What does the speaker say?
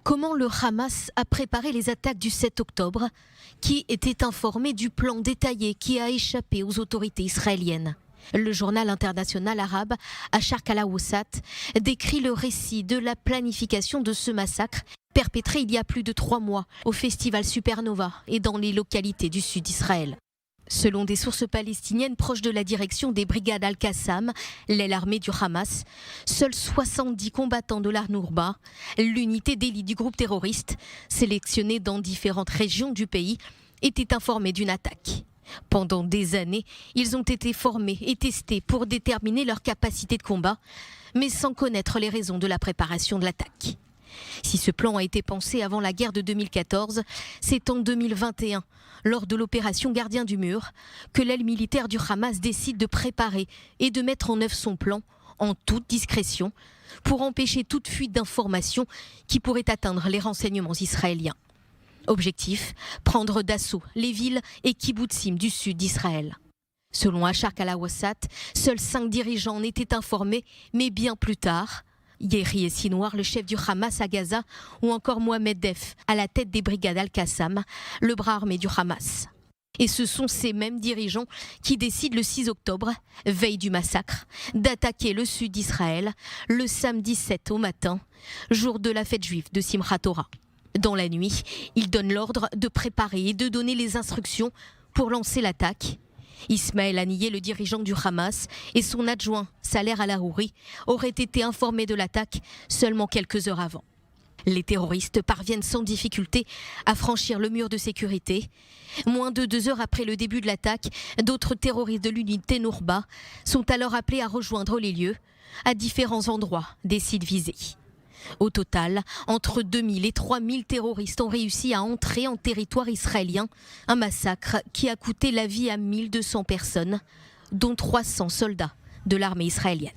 Comment le Hamas a préparé les attaques du 7 octobre? Qui était informé du plan détaillé qui a échappé aux autorités israéliennes? Le journal international arabe Al-Sharq al-Awsat décrit le récit de la planification de ce massacre perpétré il y a plus de 3 mois au festival Supernova et dans les localités du sud d'Israël. Selon des sources palestiniennes proches de la direction des brigades Al-Qassam, l'aile armée du Hamas, seuls 70 combattants de l'Al-Nourba, l'unité d'élite du groupe terroriste, sélectionnée dans différentes régions du pays, étaient informés d'une attaque. Pendant des années, ils ont été formés et testés pour déterminer leur capacité de combat, mais sans connaître les raisons de la préparation de l'attaque. Si ce plan a été pensé avant la guerre de 2014, c'est en 2021, lors de l'opération Gardien du Mur, que l'aile militaire du Hamas décide de préparer et de mettre en œuvre son plan en toute discrétion pour empêcher toute fuite d'informations qui pourrait atteindre les renseignements israéliens. Objectif, prendre d'assaut les villes et kibbutzim du sud d'Israël. Selon Al-Sharq al-Awsat, seuls 5 dirigeants en étaient informés, mais bien plus tard. Yehri Sinwar, le chef du Hamas à Gaza, ou encore Mohamed Def, à la tête des brigades Al-Qassam, le bras armé du Hamas. Et ce sont ces mêmes dirigeants qui décident le 6 octobre, veille du massacre, d'attaquer le sud d'Israël le samedi 7 au matin, jour de la fête juive de Simchat Torah. Dans la nuit, ils donnent l'ordre de préparer et de donner les instructions pour lancer l'attaque. Ismaël Haniyeh, le dirigeant du Hamas, et son adjoint, Saler al-Harouri, auraient été informés de l'attaque seulement quelques heures avant. Les terroristes parviennent sans difficulté à franchir le mur de sécurité. Moins de 2 heures après le début de l'attaque, d'autres terroristes de l'unité Nourba sont alors appelés à rejoindre les lieux à différents endroits des sites visés. Au total, entre 2000 et 3000 terroristes ont réussi à entrer en territoire israélien, un massacre qui a coûté la vie à 1200 personnes, dont 300 soldats de l'armée israélienne.